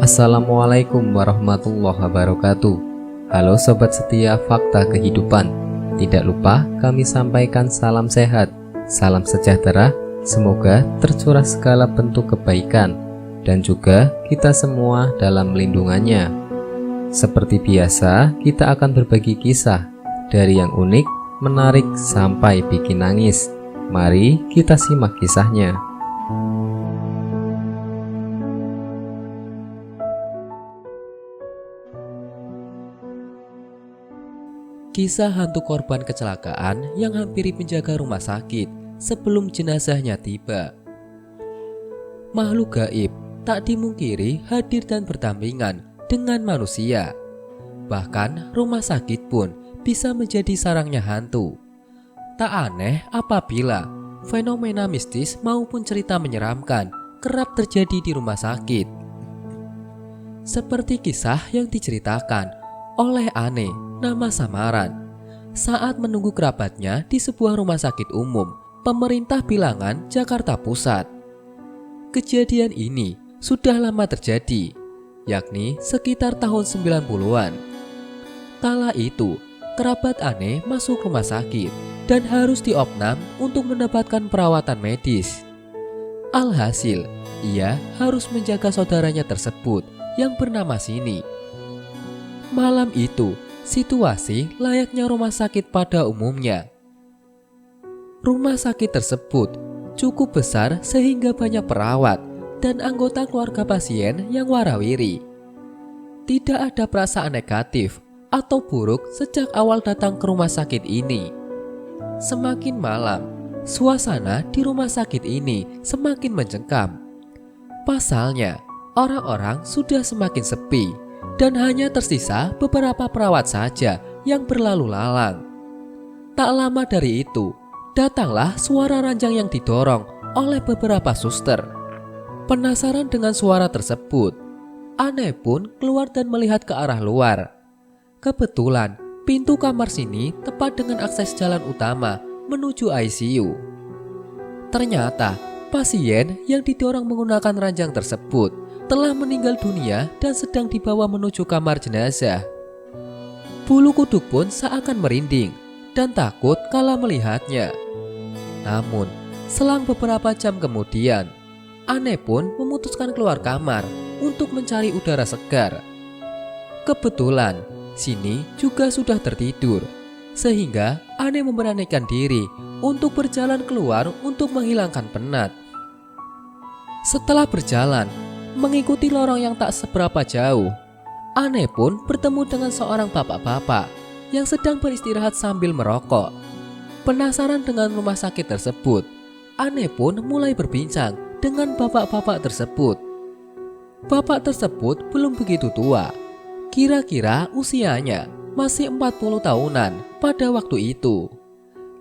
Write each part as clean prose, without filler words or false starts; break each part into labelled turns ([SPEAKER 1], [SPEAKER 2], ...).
[SPEAKER 1] Assalamualaikum warahmatullahi wabarakatuh. Halo sobat setia Fakta Kehidupan. Tidak lupa kami sampaikan salam sehat, salam sejahtera. Semoga tercurah segala bentuk kebaikan dan juga kita semua dalam lindungannya. Seperti biasa, kita akan berbagi kisah dari yang unik, menarik sampai bikin nangis. Mari kita simak kisahnya. Kisah hantu korban kecelakaan yang hampiri penjaga rumah sakit sebelum jenazahnya tiba. Makhluk gaib tak dimungkiri hadir dan berdampingan dengan manusia. Bahkan rumah sakit pun bisa menjadi sarangnya hantu. Tak aneh apabila fenomena mistis maupun cerita menyeramkan kerap terjadi di rumah sakit. Seperti kisah yang diceritakan oleh Ane nama samaran saat menunggu kerabatnya di sebuah rumah sakit umum pemerintah bilangan Jakarta Pusat. Kejadian ini sudah lama terjadi, yakni sekitar tahun 90-an. Kala itu, kerabat Ane masuk rumah sakit dan harus diopnam untuk mendapatkan perawatan medis. Alhasil, ia harus menjaga saudaranya tersebut yang bernama Sini. Malam itu, situasi layaknya rumah sakit pada umumnya. Rumah sakit tersebut cukup besar sehingga banyak perawat dan anggota keluarga pasien yang warawiri. Tidak ada perasaan negatif atau buruk sejak awal datang ke rumah sakit ini. Semakin malam, suasana di rumah sakit ini semakin mencekam. Pasalnya, orang-orang sudah semakin sepi dan hanya tersisa beberapa perawat saja yang berlalu lalang. Tak lama dari itu, datanglah suara ranjang yang didorong oleh beberapa suster. Penasaran dengan suara tersebut, Ane pun keluar dan melihat ke arah luar. Kebetulan, pintu kamar Sini tepat dengan akses jalan utama menuju ICU. Ternyata, pasien yang didorong menggunakan ranjang tersebut telah meninggal dunia dan sedang dibawa menuju kamar jenazah. Bulu kuduk pun seakan merinding dan takut kala melihatnya. Namun, selang beberapa jam kemudian, Ane pun memutuskan keluar kamar untuk mencari udara segar. Kebetulan, Sini juga sudah tertidur, sehingga Ane memberanikan diri untuk berjalan keluar untuk menghilangkan penat. Setelah berjalan, mengikuti lorong yang tak seberapa jauh, Ane pun bertemu dengan seorang bapak-bapak yang sedang beristirahat sambil merokok. Penasaran dengan rumah sakit tersebut, Ane pun mulai berbincang dengan bapak-bapak tersebut. Bapak tersebut belum begitu tua, kira-kira usianya masih 40 tahunan pada waktu itu.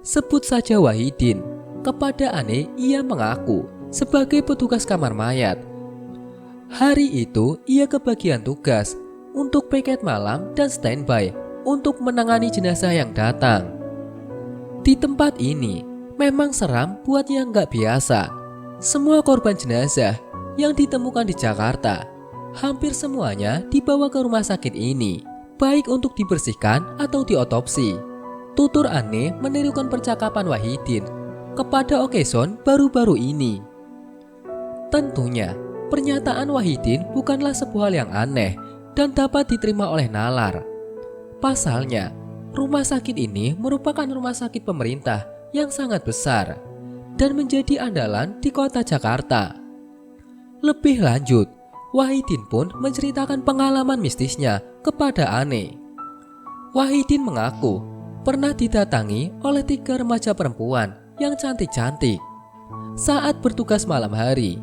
[SPEAKER 1] Sebut saja Wahidin. Kepada Ane ia mengaku sebagai petugas kamar mayat. Hari itu ia kebagian tugas untuk piket malam dan standby untuk menangani jenazah yang datang. Di tempat ini memang seram buat yang nggak biasa. Semua korban jenazah yang ditemukan di Jakarta hampir semuanya dibawa ke rumah sakit ini, baik untuk dibersihkan atau diotopsi. Tutur Ane menirukan percakapan Wahidin kepada Okeson baru-baru ini. Tentunya pernyataan Wahidin bukanlah sebuah hal yang aneh dan dapat diterima oleh nalar. Pasalnya, rumah sakit ini merupakan rumah sakit pemerintah yang sangat besar dan menjadi andalan di kota Jakarta. Lebih lanjut, Wahidin pun menceritakan pengalaman mistisnya kepada Ane. Wahidin mengaku pernah didatangi oleh 3 remaja perempuan yang cantik-cantik saat bertugas malam hari.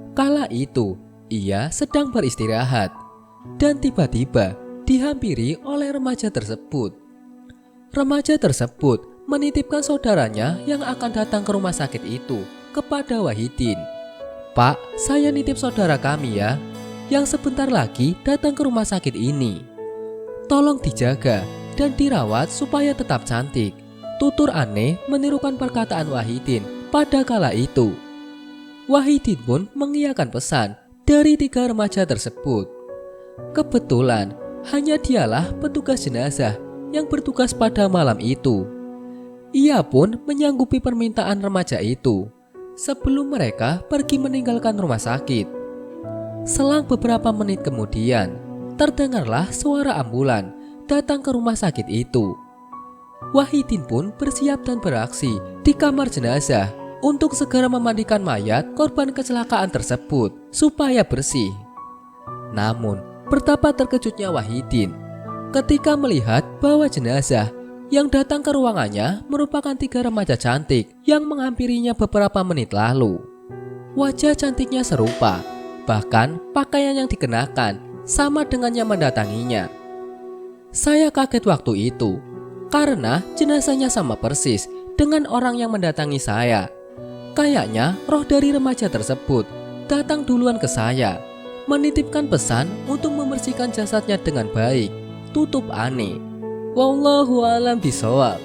[SPEAKER 1] Kala itu, ia sedang beristirahat dan tiba-tiba dihampiri oleh remaja tersebut. Remaja tersebut menitipkan saudaranya yang akan datang ke rumah sakit itu kepada Wahidin. "Pak, saya nitip saudara kami ya, yang sebentar lagi datang ke rumah sakit ini. Tolong dijaga dan dirawat supaya tetap cantik." Tutur Ane menirukan perkataan Wahidin pada kala itu. Wahidin pun mengiyakan pesan dari 3 remaja tersebut. Kebetulan hanya dialah petugas jenazah yang bertugas pada malam itu. Ia pun menyanggupi permintaan remaja itu sebelum mereka pergi meninggalkan rumah sakit. Selang beberapa menit kemudian, terdengarlah suara ambulan datang ke rumah sakit itu. Wahidin pun bersiap dan beraksi di kamar jenazah untuk segera memandikan mayat korban kecelakaan tersebut supaya bersih. Namun, betapa terkejutnya Wahidin ketika melihat bahwa jenazah yang datang ke ruangannya merupakan 3 remaja cantik yang menghampirinya beberapa menit lalu. Wajah cantiknya serupa, bahkan pakaian yang dikenakan sama dengan yang mendatanginya. Saya kaget waktu itu, karena jenazahnya sama persis dengan orang yang mendatangi saya. Kayaknya roh dari remaja tersebut datang duluan ke saya, menitipkan pesan untuk membersihkan jasadnya dengan baik. Tutup Ane. Wallahu a'lam bishawab.